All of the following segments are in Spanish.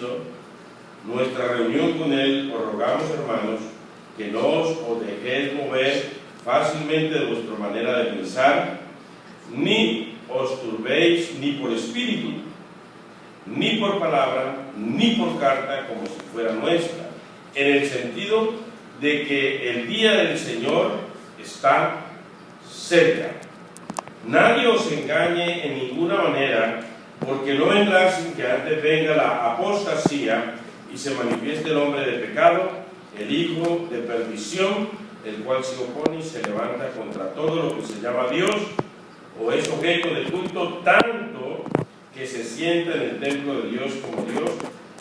Cristo, nuestra reunión con Él, os rogamos, hermanos, que no os dejéis mover fácilmente de vuestra manera de pensar, ni os turbéis ni por espíritu, ni por palabra, ni por carta, como si fuera nuestra, en el sentido de que el día del Señor está cerca. Nadie os engañe en ninguna manera, porque no vendrá sin que antes venga la apostasía y se manifieste el hombre de pecado, el hijo de perdición, el cual se opone y se levanta contra todo lo que se llama Dios o es objeto de culto, tanto que se sienta en el templo de Dios como Dios,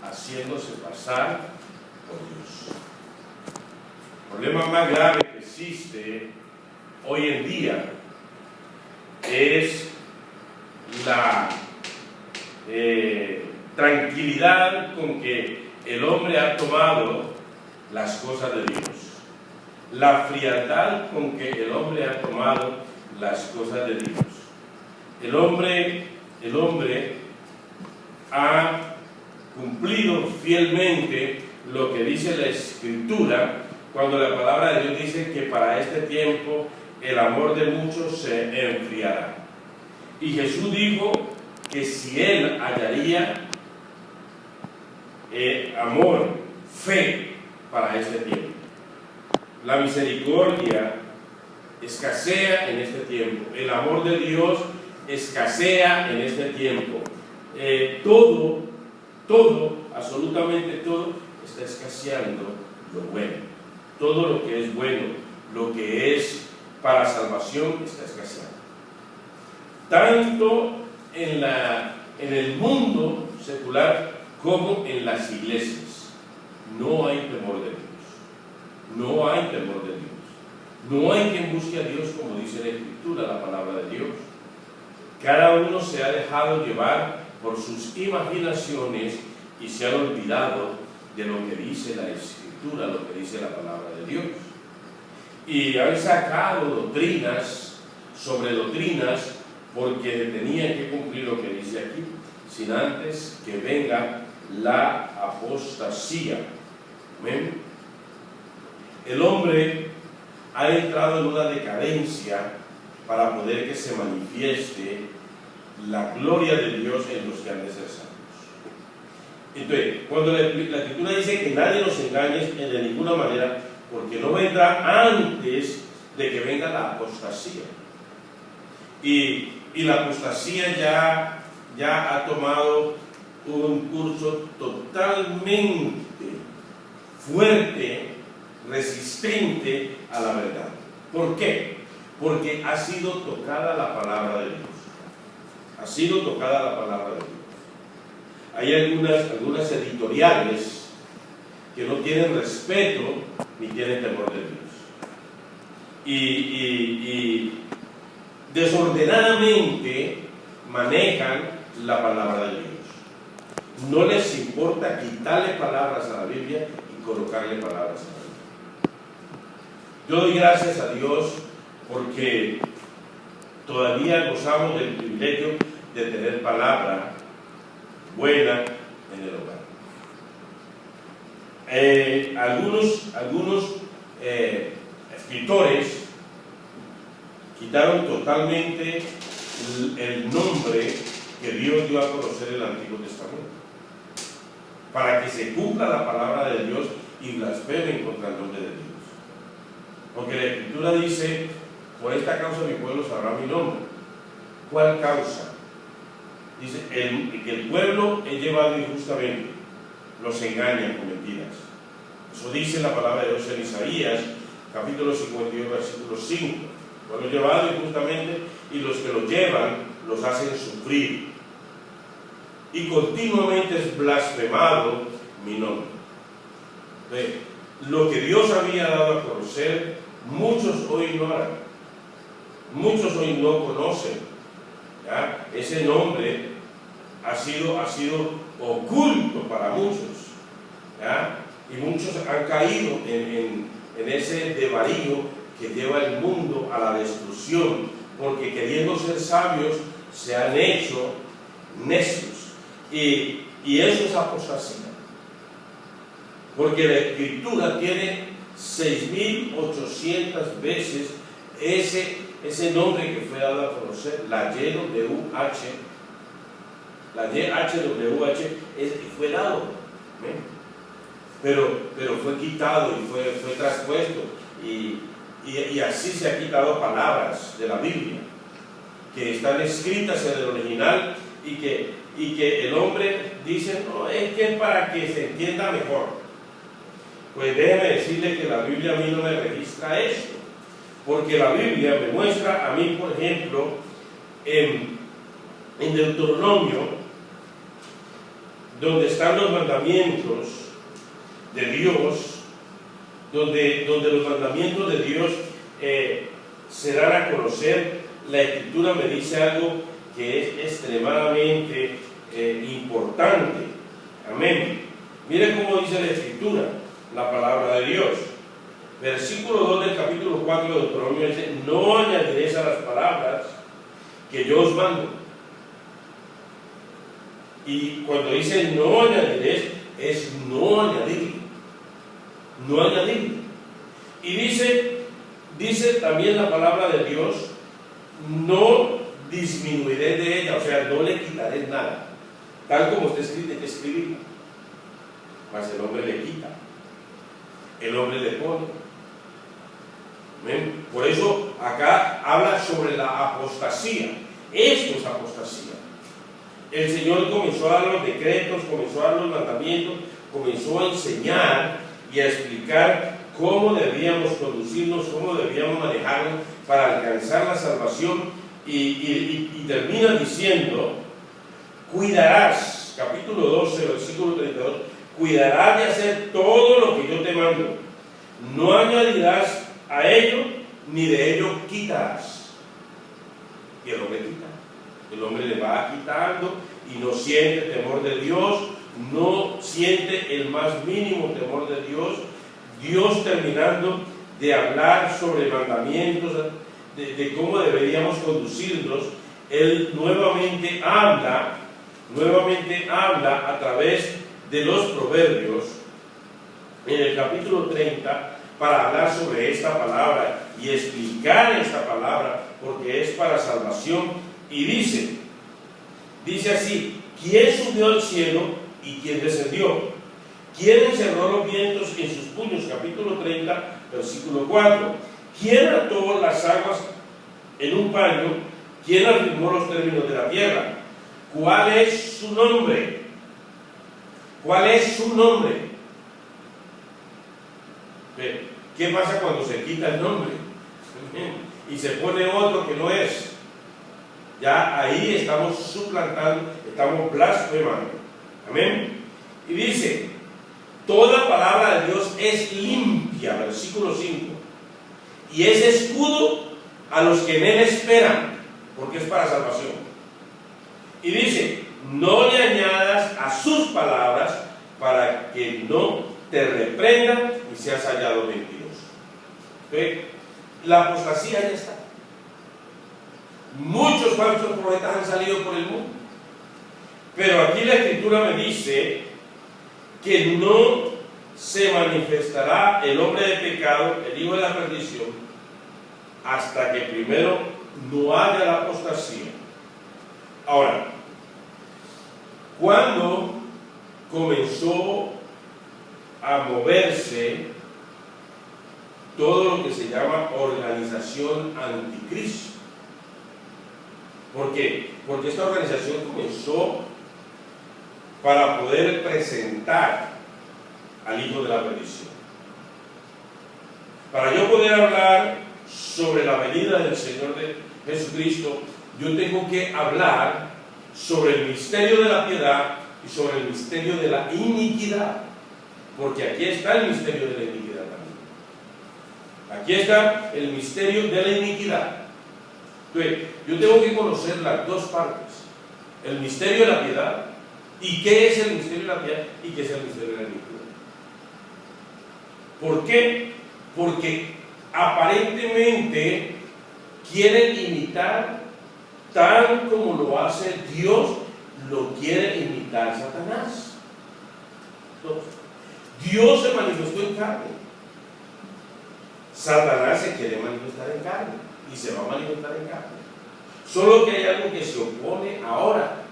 haciéndose pasar por Dios. El problema más grave que existe hoy en día es la tranquilidad con que el hombre ha tomado las cosas de Dios, la frialdad con que el hombre ha tomado las cosas de Dios. El hombre ha cumplido fielmente lo que dice la Escritura cuando la palabra de Dios dice que para este tiempo el amor de muchos se enfriará. Y Jesús dijo que si Él hallaría amor, fe para este tiempo. La misericordia escasea en este tiempo. El amor de Dios escasea en este tiempo. Todo, absolutamente todo, está escaseando lo bueno. Todo lo que es bueno, lo que es para salvación, está escaseando. Tanto en el mundo secular como en las iglesias. No hay temor de Dios. No hay temor de Dios. No hay quien busque a Dios como dice la Escritura, la palabra de Dios. Cada uno se ha dejado llevar por sus imaginaciones y se ha olvidado de lo que dice la Escritura, lo que dice la palabra de Dios. Y han sacado doctrinas sobre doctrinas porque tenían que cumplir lo que dice aquí, sin antes que venga la apostasía. ¿Amén? El hombre ha entrado en una decadencia para poder que se manifieste la gloria de Dios en los que han de ser salvos. Entonces, cuando la Escritura dice que nadie nos engañe de ninguna manera, porque no vendrá antes de que venga la apostasía. Y la apostasía ya ha tomado un curso totalmente fuerte, resistente a la verdad. ¿Por qué? Porque ha sido tocada la palabra de Dios. Ha sido tocada la palabra de Dios. Hay algunas editoriales que no tienen respeto ni tienen temor de Dios. Y desordenadamente manejan la palabra de Dios. No les importa quitarle palabras a la Biblia y colocarle palabras a la Biblia. Yo doy gracias a Dios porque todavía gozamos del privilegio de tener palabra buena en el hogar. Algunos escritores quitaron totalmente el nombre que Dios dio a conocer en el Antiguo Testamento para que se cumpla la palabra de Dios y blasfemen contra el nombre de Dios. Porque la Escritura dice: por esta causa mi pueblo sabrá mi nombre. ¿Cuál causa? Dice que el pueblo es llevado injustamente, los engañan con mentiras. Eso dice la palabra de Dios en Isaías, capítulo 52, versículo 5. Pueblo llevado injustamente y los que lo llevan los hacen sufrir. Y continuamente es blasfemado mi nombre. Entonces, lo que Dios había dado a conocer, muchos hoy ignoran, muchos hoy no conocen. ¿Ya? Ese nombre ha sido oculto para muchos. ¿Ya? Y muchos han caído en ese desvarío que lleva el mundo a la destrucción, porque queriendo ser sabios se han hecho necios. Y eso es apostasía. porque la Escritura tiene 6.800 veces ese nombre que fue dado a conocer, la YHWH. La YHWH fue dado, ¿eh? pero fue quitado y fue traspuesto, y así se ha quitado palabras de la Biblia que están escritas en el original y que el hombre dice, no, es que es para que se entienda mejor. Pues déjeme decirle que la Biblia a mí no me registra esto, porque la Biblia me muestra a mí, por ejemplo, en Deuteronomio, donde están los mandamientos de Dios, donde los mandamientos de Dios se dan a conocer. La Escritura me dice algo que es extremadamente importante. Amén. Miren cómo dice la Escritura, la palabra de Dios. Versículo 2 del capítulo 4 de Deuteronomio dice: no añadiréis a las palabras que yo os mando. Y cuando dice no añadiréis, es no añadir. No añadir. Y dice también la palabra de Dios: no disminuiré de ella, o sea, no le quitaré nada. Tal como está escrito, hay que escribirla. Mas el hombre le quita, el hombre le pone. ¿Ven? Por eso acá habla sobre la apostasía. Esto es apostasía. El Señor comenzó a dar los decretos, comenzó a dar los mandamientos, comenzó a enseñar y a explicar cómo debíamos conducirnos, cómo debíamos manejarnos para alcanzar la salvación, y termina diciendo: cuidarás, capítulo 12, versículo 32, cuidarás de hacer todo lo que yo te mando, no añadirás a ello, ni de ello quitarás. Y el hombre quita, el hombre le va quitando y no siente temor de Dios, no siente el más mínimo temor de Dios. Dios, terminando de hablar sobre mandamientos, de cómo deberíamos conducirnos, Él nuevamente habla a través de los proverbios en el capítulo 30 para hablar sobre esta palabra y explicar esta palabra, porque es para salvación. Y dice así: ¿quién subió al cielo y quién descendió? ¿Quién encerró los vientos en sus puños? Capítulo 30, versículo 4. ¿Quién ató las aguas en un paño? ¿Quién afirmó los términos de la tierra? ¿Cuál es su nombre? ¿Cuál es su nombre? ¿Qué pasa cuando se quita el nombre y se pone otro que no es? Ya ahí estamos suplantando, estamos blasfemando. Amén. Y dice: toda palabra de Dios es limpia, versículo 5, y es escudo a los que en él esperan, porque es para salvación. Y dice: no le añadas a sus palabras, para que no te reprendan y seas hallado mentiroso. ¿Ve? La apostasía ya está. Muchos falsos profetas han salido por el mundo, pero aquí la Escritura me dice que no se manifestará el hombre de pecado, el hijo de la perdición, hasta que primero no haya la apostasía. Ahora, ¿cuándo comenzó a moverse todo lo que se llama organización anticristo? ¿Por qué? Porque esta organización comenzó para poder presentar al hijo de la perdición. Para yo poder hablar sobre la venida del Señor de Jesucristo, yo tengo que hablar sobre el misterio de la piedad y sobre el misterio de la iniquidad, porque aquí está el misterio de la iniquidad también. Aquí está el misterio de la iniquidad. Entonces, yo tengo que conocer las dos partes: el misterio de la piedad, y qué es el misterio de la piedad y qué es el misterio de la iniquidad. ¿Por qué? Porque aparentemente quieren imitar, tal como lo hace Dios, lo quiere imitar Satanás. Entonces, Dios se manifestó en carne. Satanás se quiere manifestar en carne y se va a manifestar en carne. Solo que hay algo que se opone ahora.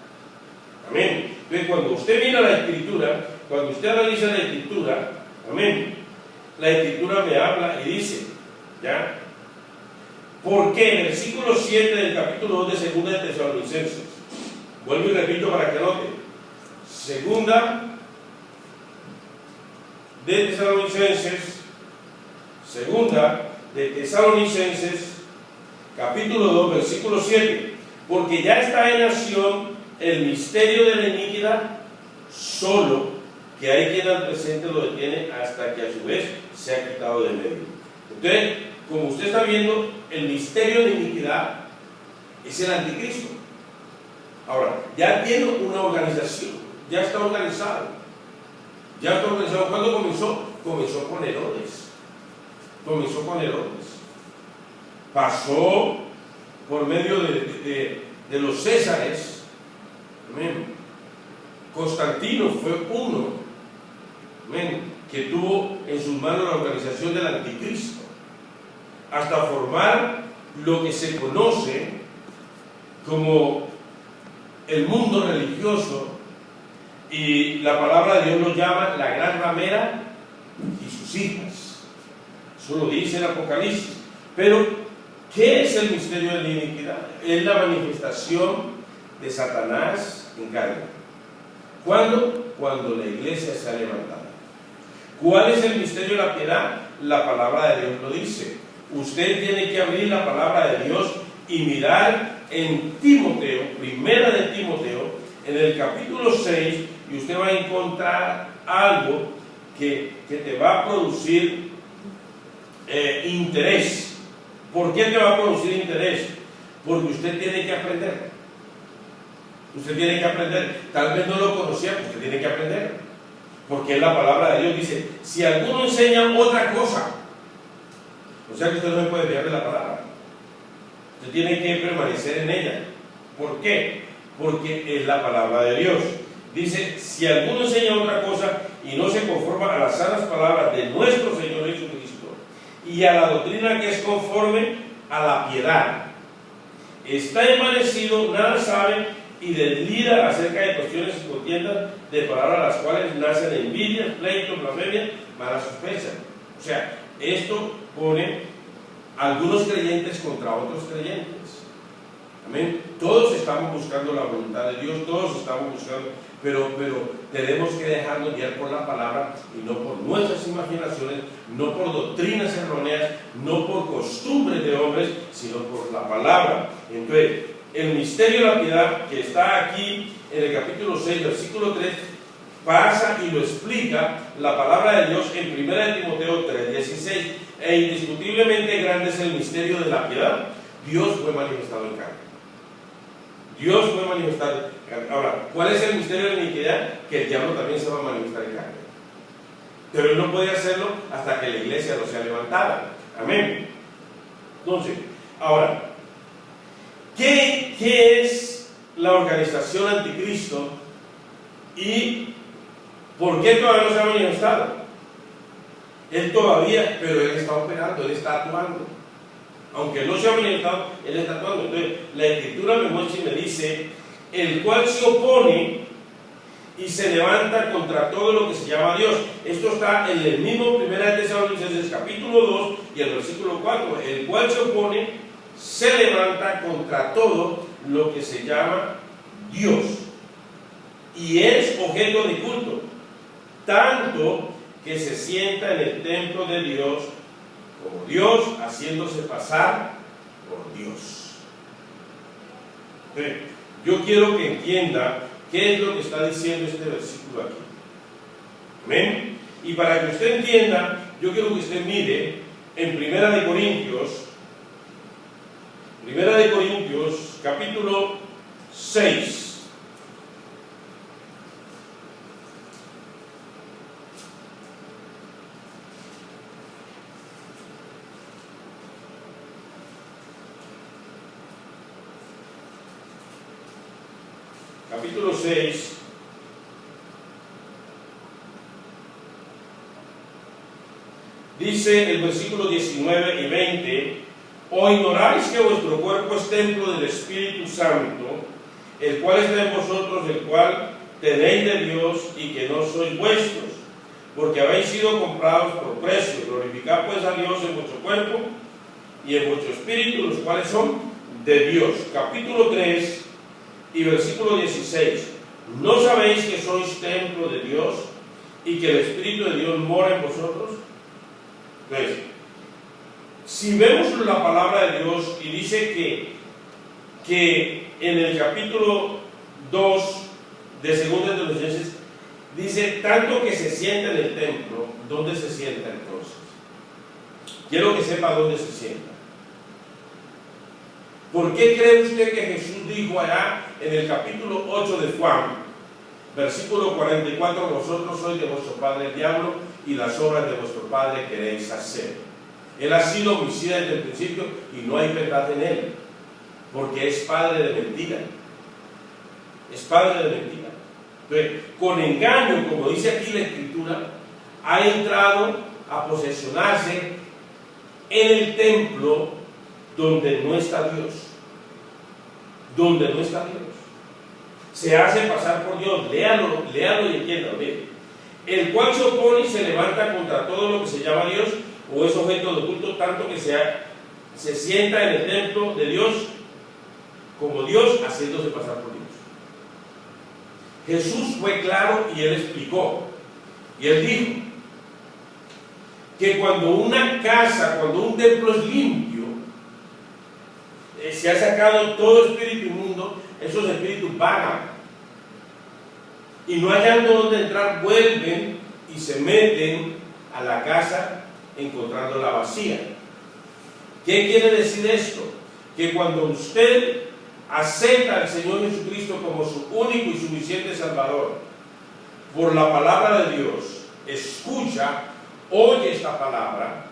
Amén. Entonces, cuando usted mira la Escritura, cuando usted analiza la Escritura, amén, la Escritura me habla y dice, ¿ya? Porque versículo 7 del capítulo 2 de Segunda de Tesalonicenses, vuelvo y repito para que note, Segunda de Tesalonicenses, capítulo 2, versículo 7, porque ya está en acción el misterio de la iniquidad, solo que hay quien al presente lo detiene hasta que a su vez se ha quitado de medio. Entonces, como usted está viendo, el misterio de iniquidad es el anticristo. Ahora, ya tiene una organización, ya está organizado. Ya está organizado. ¿Cuándo comenzó? Comenzó con Herodes. Pasó por medio de los Césares. Amén. Constantino fue uno, amén, que tuvo en sus manos la organización del anticristo, hasta formar lo que se conoce como el mundo religioso, y la palabra de Dios lo llama la gran ramera y sus hijas. Eso lo dice el Apocalipsis. Pero, ¿qué es el misterio de la iniquidad? Es la manifestación de Satanás en carne. ¿Cuándo? Cuando la iglesia se ha levantado. ¿Cuál es el misterio de la piedad? La palabra de Dios lo dice. Usted tiene que abrir la palabra de Dios y mirar en Timoteo, primera de Timoteo, en el capítulo 6, y usted va a encontrar algo que te va a producir interés. ¿Por qué te va a producir interés? Porque usted tiene que aprender. Usted tiene que aprender. Tal vez no lo conocía, pero usted tiene que aprender. Porque la palabra de Dios dice, si alguno enseña otra cosa, o sea que usted no se puede desviar de la palabra. Usted tiene que permanecer en ella. ¿Por qué? Porque es la palabra de Dios. Dice, si alguno enseña otra cosa y no se conforma a las sanas palabras de nuestro Señor Jesucristo y a la doctrina que es conforme a la piedad, está envanecido, nada sabe y delira acerca de cuestiones y contiendas de palabras las cuales nacen envidias, pleitos, blasfemias, malas sospechas. O sea, esto pone algunos creyentes contra otros creyentes. Amén. Todos estamos buscando la voluntad de Dios, todos estamos buscando, pero tenemos que dejarnos guiar por la palabra y no por nuestras imaginaciones, no por doctrinas erróneas, no por costumbres de hombres, sino por la palabra. Entonces, el misterio de la piedad que está aquí en el capítulo 6, versículo 3, pasa y lo explica la palabra de Dios en 1 de Timoteo 3:16. E indiscutiblemente grande es el misterio de la piedad. Dios fue manifestado en carne. Dios fue manifestado en carne. Ahora, ¿cuál es el misterio de la iniquidad? Que el diablo también se va a manifestar en carne. Pero él no puede hacerlo hasta que la iglesia no sea levantada. Amén. Entonces, ahora, ¿qué es la organización anticristo? ¿Y por qué todavía no se ha manifestado? Él todavía, pero él está operando, él está actuando. Aunque no se ha manifestado, él está actuando. Entonces, la Escritura me muestra y me dice, el cual se opone y se levanta contra todo lo que se llama Dios. Esto está en el mismo 1 Tesalonicenses capítulo 2 y el versículo 4. El cual se opone, se levanta contra todo lo que se llama Dios y es objeto de culto, tanto que se sienta en el templo de Dios como Dios, haciéndose pasar por Dios. Yo quiero que entienda qué es lo que está diciendo este versículo aquí. Amén. Y para que usted entienda, yo quiero que usted mire en Primera de Corintios capítulo 6. Capítulo 6, Dice el versículo 19 y 20: ¿O ignoráis que vuestro cuerpo es templo del Espíritu Santo, el cual está en vosotros, el cual tenéis de Dios, y que no sois vuestros, porque habéis sido comprados por precio? Glorificad pues a Dios en vuestro cuerpo y en vuestro espíritu, los cuales son de Dios. Capítulo 3 y versículo 16: ¿No sabéis que sois templo de Dios y que el Espíritu de Dios mora en vosotros? Entonces, si vemos la palabra de Dios y dice que en el capítulo 2 de 2 de Tesalonicenses dice, tanto que se sienta en el templo, ¿dónde se sienta entonces? Quiero que sepa dónde se sienta. ¿Por qué cree usted que Jesús dijo allá en el capítulo 8 de Juan, versículo 44, vosotros sois de vuestro padre el diablo y las obras de vuestro padre queréis hacer? Él ha sido homicida desde el principio y no hay verdad en él, porque es padre de mentira. Es padre de mentira. Entonces, con engaño, como dice aquí la Escritura, ha entrado a posesionarse en el templo donde no está Dios. Donde no está Dios. Se hace pasar por Dios. Léalo y entiéndalo. El cual se opone y se levanta contra todo lo que se llama Dios o es objeto de culto, tanto que se sienta en el templo de Dios como Dios, haciéndose pasar por Dios. Jesús fue claro y él explicó. Y él dijo que cuando una casa, cuando un templo es limpio, se ha sacado todo espíritu inmundo, esos espíritus vagan. Y no hallando donde entrar, vuelven y se meten a la casa encontrándola vacía. ¿Qué quiere decir esto? Que cuando usted acepta al Señor Jesucristo como su único y suficiente Salvador, por la palabra de Dios, escucha, oye esta palabra,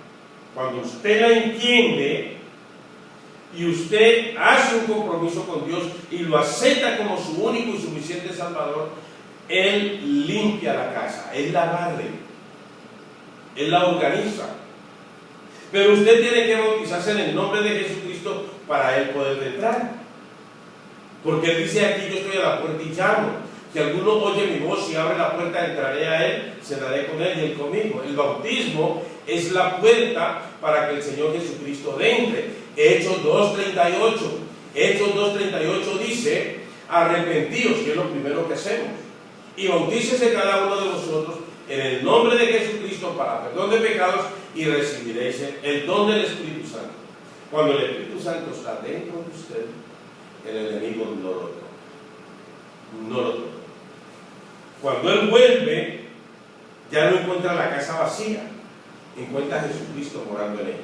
cuando usted la entiende y usted hace un compromiso con Dios y lo acepta como su único y suficiente Salvador, Él limpia la casa, Él la barre, Él la organiza. Pero usted tiene que bautizarse en el nombre de Jesucristo para Él poder entrar. Porque Él dice aquí, yo estoy a la puerta y llamo. Si alguno oye mi voz y abre la puerta, entraré a Él, cenaré con Él y Él conmigo. El bautismo es la puerta para que el Señor Jesucristo entre. Hechos 2:38. Hechos 2:38 dice, arrepentíos, que es lo primero que hacemos, y bautícese cada uno de vosotros en el nombre de Jesucristo para perdón de pecados y recibiréis el don del Espíritu Santo. Cuando el Espíritu Santo está dentro de usted, el enemigo no lo toca. No lo toca. Cuando Él vuelve, ya no encuentra la casa vacía, encuentra a Jesucristo morando en ella.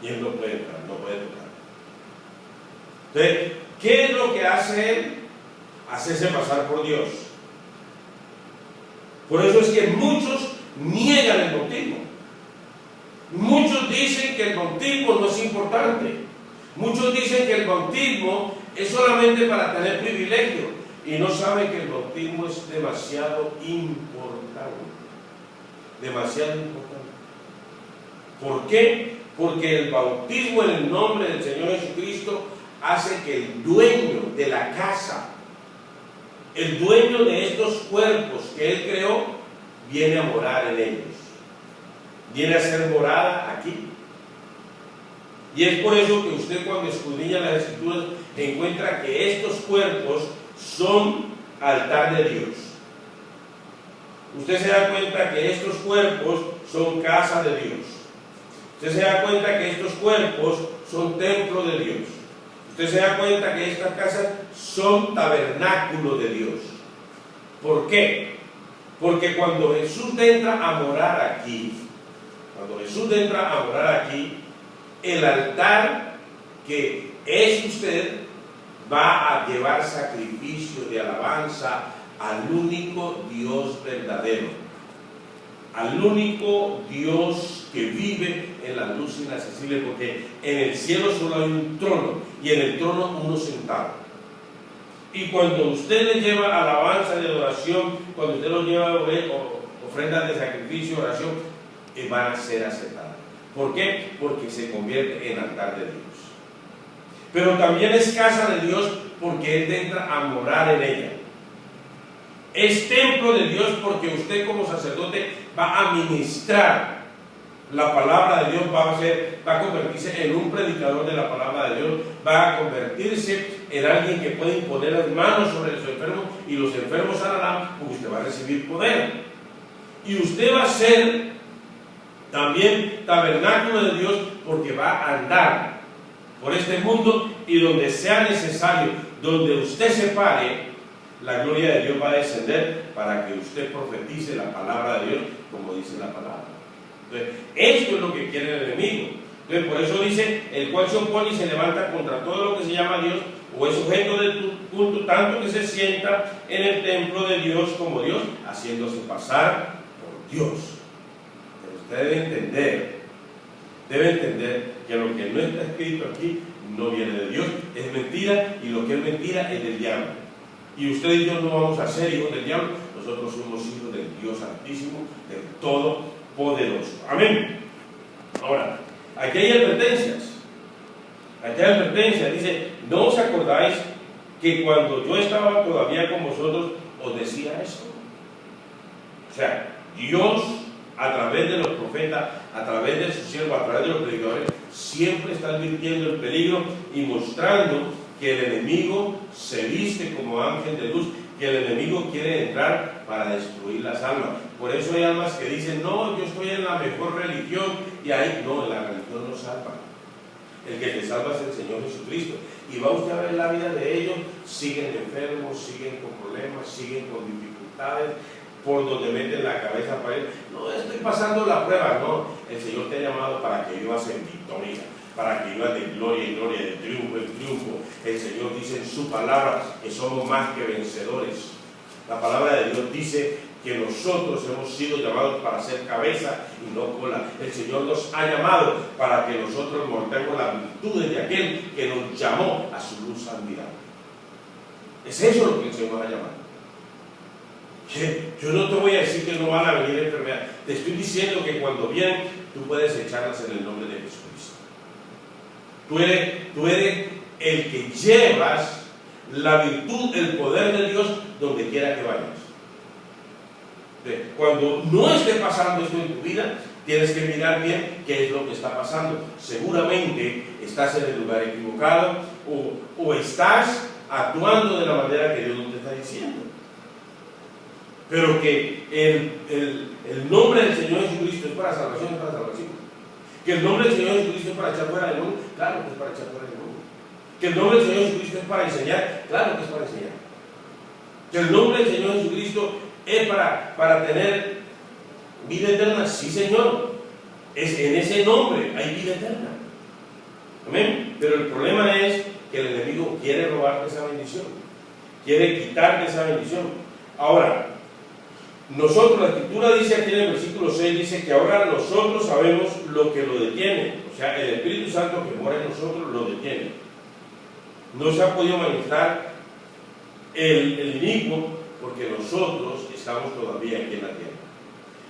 Y Él no puede entrar, no puede tocar. Entonces, ¿qué es lo que hace Él? Hacerse pasar por Dios. Por eso es que muchos niegan el bautismo. Muchos dicen que el bautismo no es importante. Muchos dicen que el bautismo es solamente para tener privilegio y no saben que el bautismo es demasiado importante. Demasiado importante. ¿Por qué? Porque el bautismo en el nombre del Señor Jesucristo hace que el dueño de la casa, el dueño de estos cuerpos que Él creó, viene a morar en ellos. Viene a ser morada aquí. Y es por eso que usted, cuando escudriña las Escrituras, encuentra que estos cuerpos son altar de Dios. Usted se da cuenta que estos cuerpos son casa de Dios. Usted se da cuenta que estos cuerpos son templo de Dios. Usted se da cuenta que estas casas son tabernáculo de Dios. ¿Por qué? Porque cuando Jesús entra a morar aquí, el altar que es usted va a llevar sacrificio de alabanza al único Dios verdadero, al único Dios que vive en la luz inaccesible, porque en el cielo solo hay un trono y en el trono uno sentado. Y cuando usted le lleva alabanza de adoración, cuando usted lo lleva ofrendas de sacrificio, oración, van a ser aceptadas. ¿Por qué? Porque se convierte en altar de Dios. Pero también es casa de Dios porque Él entra a morar en ella. Es templo de Dios porque usted como sacerdote va a ministrar la palabra de Dios, va a convertirse en un predicador de la palabra de Dios, va a convertirse en alguien que puede imponer las manos sobre los enfermos y los enfermos sanarán, porque usted va a recibir poder. Y usted va a ser también tabernáculo de Dios porque va a andar por este mundo y donde sea necesario, donde usted se pare, la gloria de Dios va a descender para que usted profetice la palabra de Dios como dice la palabra. Entonces, esto es lo que quiere el enemigo. Entonces, por eso dice, el cual se opone y se levanta contra todo lo que se llama Dios o es sujeto de tu culto, tanto que se sienta en el templo de Dios como Dios, haciéndose pasar por Dios. Pero usted debe entender que lo que no está escrito aquí no viene de Dios, es mentira, y lo que es mentira es del diablo. Y usted y yo no vamos a ser hijos del diablo, nosotros somos hijos del Dios Altísimo, del Todopoderoso. Amén. Ahora, aquí hay advertencias. Aquí hay advertencias. Dice, ¿no os acordáis que cuando yo estaba todavía con vosotros os decía esto? O sea, Dios a través de los profetas, a través de sus siervos, a través de los predicadores, siempre está advirtiendo el peligro y mostrando que el enemigo se viste como ángel de luz, que el enemigo quiere entrar para destruir las almas. Por eso hay almas que dicen, no, yo estoy en la mejor religión, y ahí, no, la religión no salva. El que te salva es el Señor Jesucristo. Y va usted a ver la vida de ellos, siguen enfermos, siguen con problemas, siguen con dificultades, por donde meten la cabeza para él. No, estoy pasando la prueba, no. El Señor te ha llamado para que vivas en victoria, para que vivas de gloria en gloria, de triunfo en triunfo. El Señor dice en su palabra que somos más que vencedores. La palabra de Dios dice que nosotros hemos sido llamados para ser cabeza y no cola. El Señor nos ha llamado para que nosotros mostremos las virtudes de aquel que nos llamó a su luz admirable. Es eso lo que el Señor nos ha llamado. Yo no te voy a decir que no van a venir enfermedades. Te estoy diciendo que cuando vienen, tú puedes echarlas en el nombre de Jesucristo. Tú eres el que llevas la virtud, el poder de Dios donde quiera que vayas. Cuando no esté pasando esto en tu vida, tienes que mirar bien qué es lo que está pasando. Seguramente estás en el lugar equivocado o estás actuando de la manera que Dios no te está diciendo. Pero que el nombre del Señor Jesucristo es para salvación, es para salvación. Que el nombre del Señor Jesucristo es para echar fuera del mundo, claro que es para echar fuera del mundo. Que el nombre del Señor Jesucristo es para enseñar, claro que es para enseñar. Que el nombre del Señor Jesucristo es para tener vida eterna, sí Señor. En ese nombre hay vida eterna. Amén. Pero el problema es que el enemigo quiere robarte esa bendición, quiere quitarte esa bendición. Ahora, nosotros, la Escritura dice aquí en el versículo 6, dice que ahora nosotros sabemos lo que lo detiene. O sea, el Espíritu Santo que mora en nosotros lo detiene. No se ha podido manifestar el inicuo porque nosotros estamos todavía aquí en la tierra.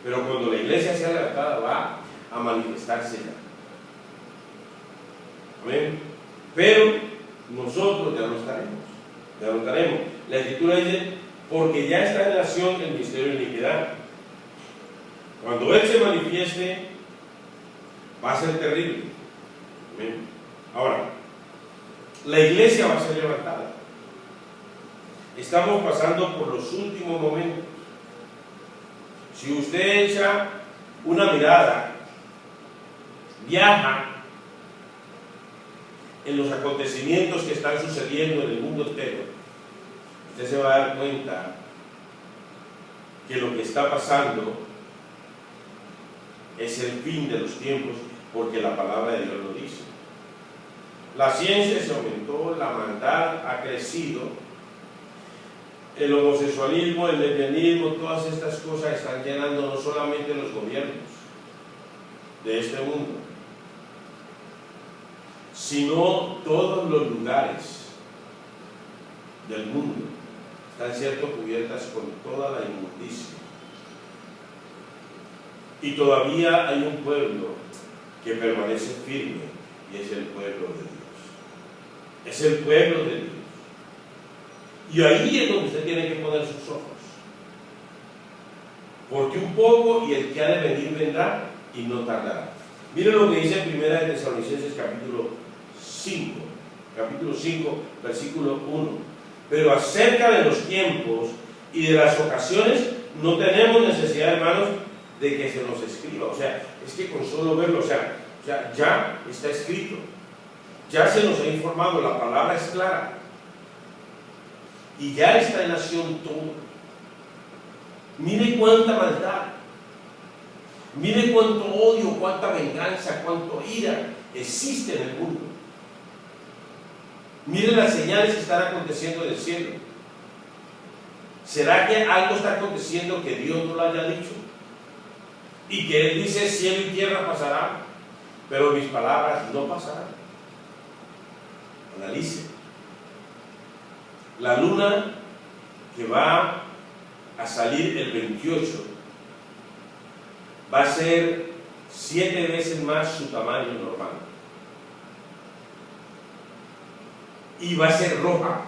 Pero cuando la iglesia sea levantada va a manifestarse ya. Amén. Pero nosotros ya no estaremos. Ya no estaremos. La Escritura dice, porque ya está en acción el misterio de iniquidad. Cuando Él se manifieste, va a ser terrible. Amén. Ahora, la iglesia va a ser levantada. Estamos pasando por los últimos momentos. Si usted echa una mirada, viaja en los acontecimientos que están sucediendo en el mundo entero, usted se va a dar cuenta que lo que está pasando es el fin de los tiempos, porque la palabra de Dios lo dice. La ciencia se aumentó, la maldad ha crecido, el homosexualismo, el lesbianismo, todas estas cosas están llenando no solamente los gobiernos de este mundo, sino todos los lugares del mundo están siendo cubiertas con toda la inmundicia. Y todavía hay un pueblo que permanece firme, y es el pueblo de Dios. Es el pueblo de Dios. Y ahí es donde usted tiene que poner sus ojos. Porque un poco y el que ha de venir vendrá y no tardará. Miren lo que dice en 1 Tesalonicenses capítulo 5, versículo 1. Pero acerca de los tiempos y de las ocasiones no tenemos necesidad, hermanos, de que se nos escriba. O sea, es que con solo verlo, o sea, ya está escrito. Ya se nos ha informado, la palabra es clara. Y ya está en acción todo. Mire cuánta maldad, mire cuánto odio, cuánta venganza, cuánta ira existe en el mundo. Mire las señales que están aconteciendo en el cielo. ¿Será que algo está aconteciendo que Dios no lo haya dicho? Y que Él dice, cielo y tierra pasarán, pero mis palabras no pasarán. Analice. La luna que va a salir el 28 va a ser 7 veces más su tamaño normal. Y va a ser roja.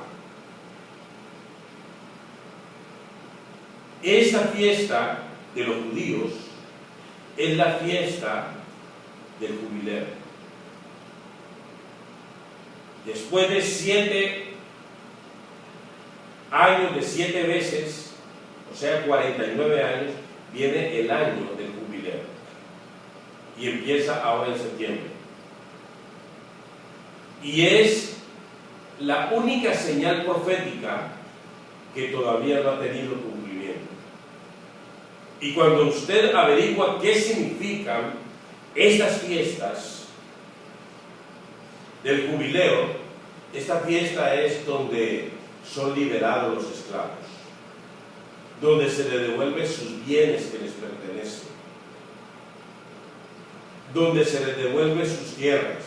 Esta fiesta de los judíos es la fiesta del jubileo. Después de 7 años, de 7 veces, o sea 49 años, viene el año del jubileo. Y empieza ahora en septiembre. Y es la única señal profética que todavía no ha tenido cumplimiento. Y cuando usted averigua qué significan estas fiestas del jubileo, esta fiesta es donde son liberados los esclavos, donde se les devuelven sus bienes que les pertenecen, donde se les devuelven sus tierras.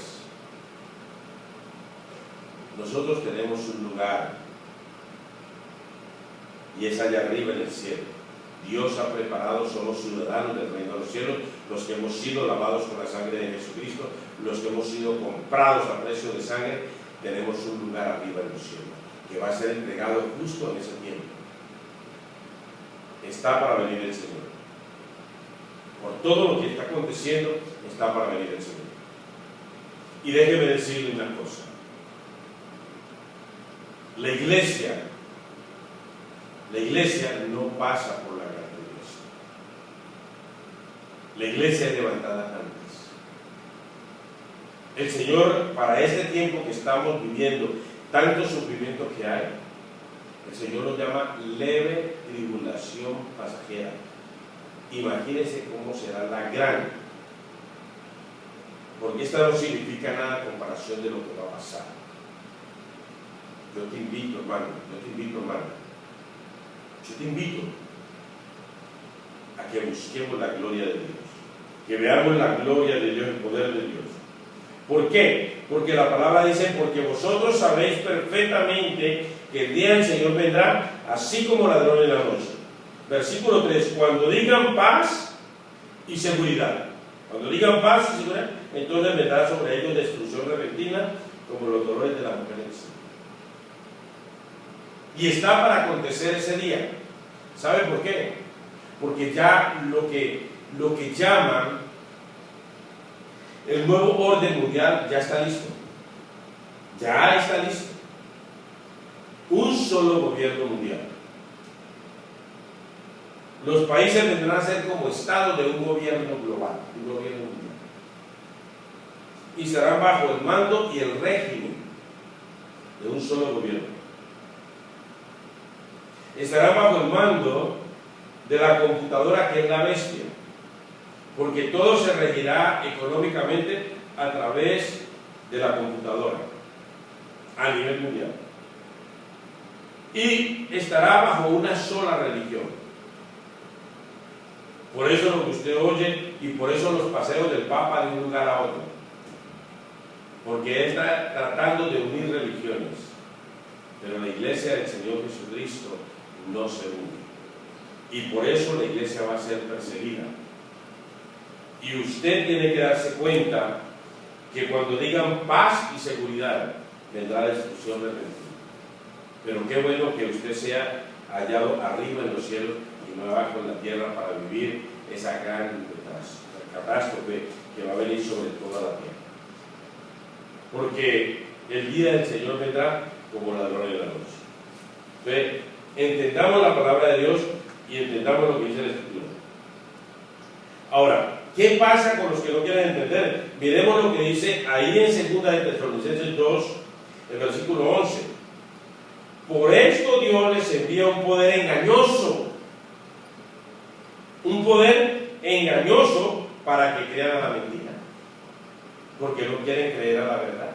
Nosotros tenemos un lugar, y es allá arriba en el cielo. Dios ha preparado, somos ciudadanos del reino de los cielos, los que hemos sido lavados con la sangre de Jesucristo, los que hemos sido comprados a precio de sangre, tenemos un lugar arriba en los cielos, que va a ser entregado justo en ese tiempo. Está para venir el Señor. Por todo lo que está aconteciendo, está para venir el Señor. Y déjeme decirle una cosa. La iglesia no pasa por la gran iglesia. La iglesia es levantada antes. El Señor, para este tiempo que estamos viviendo, tanto sufrimiento que hay, el Señor lo llama leve tribulación pasajera. Imagínense cómo será la gran, porque esta no significa nada en comparación de lo que va a pasar. Yo te invito, hermano, a que busquemos la gloria de Dios, que veamos la gloria de Dios, el poder de Dios. ¿Por qué? Porque la palabra dice, porque vosotros sabéis perfectamente que el día del Señor vendrá así como ladrón en la noche. Versículo 3, cuando digan paz y seguridad. Cuando digan paz y seguridad, entonces vendrá sobre ellos destrucción repentina, como los dolores de la mujer en sí. Y está para acontecer ese día. ¿Sabe por qué? Porque ya lo que llaman el nuevo orden mundial ya está listo. Ya está listo. Un solo gobierno mundial. Los países vendrán a ser como estados de un gobierno global, un gobierno mundial. Y serán bajo el mando y el régimen de un solo gobierno. Estarán bajo el mando de la computadora, que es la bestia, porque todo se regirá económicamente a través de la computadora a nivel mundial, y estará bajo una sola religión. Por eso lo que usted oye, y por eso los paseos del Papa de un lugar a otro, porque él está tratando de unir religiones, pero la iglesia del Señor Jesucristo no se une. Y por eso la iglesia va a ser perseguida. Y usted tiene que darse cuenta que cuando digan paz y seguridad, vendrá destrucción repentina. Pero qué bueno que usted sea hallado arriba en los cielos y no abajo en la tierra para vivir esa gran catástrofe que va a venir sobre toda la tierra. Porque el día del Señor vendrá como ladrón en la noche. Entonces, entendamos la palabra de Dios y entendamos lo que dice la Escritura. Ahora, ¿qué pasa con los que no quieren entender? Miremos lo que dice ahí en 2 de Tesalonicenses 2, el versículo 11. Por esto Dios les envía un poder engañoso. Un poder engañoso para que crean a la mentira. Porque no quieren creer a la verdad.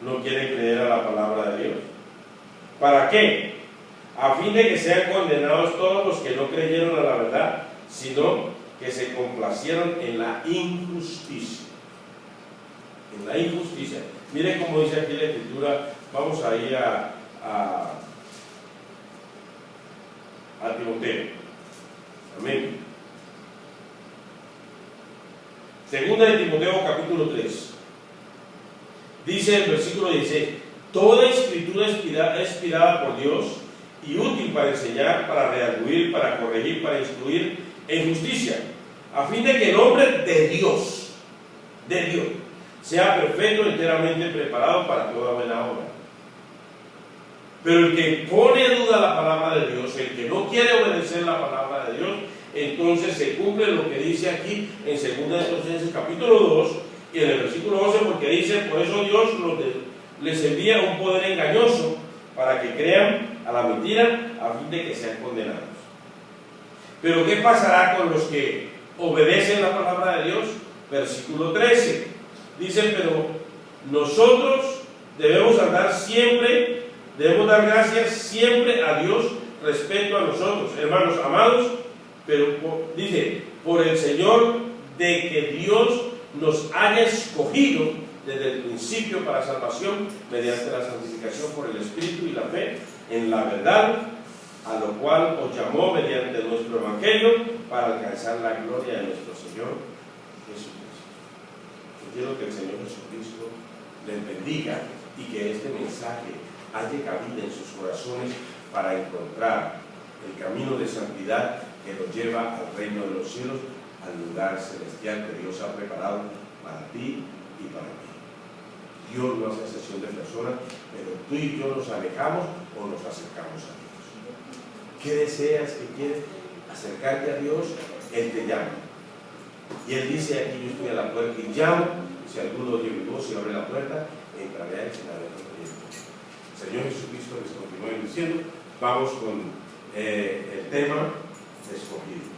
No quieren creer a la palabra de Dios. ¿Para qué? A fin de que sean condenados todos los que no creyeron a la verdad, sino que se complacieron en la injusticia. En la injusticia. Miren cómo dice aquí la Escritura. Vamos a ir a Timoteo. Amén. Segunda de Timoteo, capítulo 3. Dice el versículo 16: toda escritura es inspirada por Dios y útil para enseñar, para redarguir, para corregir, para instruir en justicia, a fin de que el hombre de Dios, sea perfecto, enteramente preparado para toda buena obra. Pero el que pone en duda la palabra de Dios, el que no quiere obedecer la palabra de Dios, entonces se cumple lo que dice aquí en 2 de Tesalonicenses capítulo 2 y en el versículo 11, porque dice: por eso Dios les envía un poder engañoso para que crean a la mentira, a fin de que sean condenados. Pero ¿qué pasará con los que obedecen la palabra de Dios? Versículo 13 dice: pero nosotros debemos dar gracias siempre a Dios respecto a nosotros, hermanos amados, pero dice: por el Señor, de que Dios nos haya escogido desde el principio para salvación, mediante la santificación por el Espíritu y la fe en la verdad, a lo cual os llamó mediante nuestro Evangelio para alcanzar la gloria de nuestro Señor Jesucristo. Yo quiero que el Señor Jesucristo les bendiga y que este mensaje haya cabida en sus corazones para encontrar el camino de santidad que los lleva al reino de los cielos, al lugar celestial que Dios ha preparado para ti y para mí. Dios no hace excepción de personas, pero tú y yo nos alejamos o nos acercamos a Dios. ¿Qué deseas? ¿Qué quieres? Acercarte a Dios. Él te llama. Y Él dice aquí: yo estoy a la puerta y llamo. Si alguno oye mi voz y abre la puerta, entraré a él y daré conocimiento. Señor Jesucristo les continúe diciendo. Vamos con el tema escogido.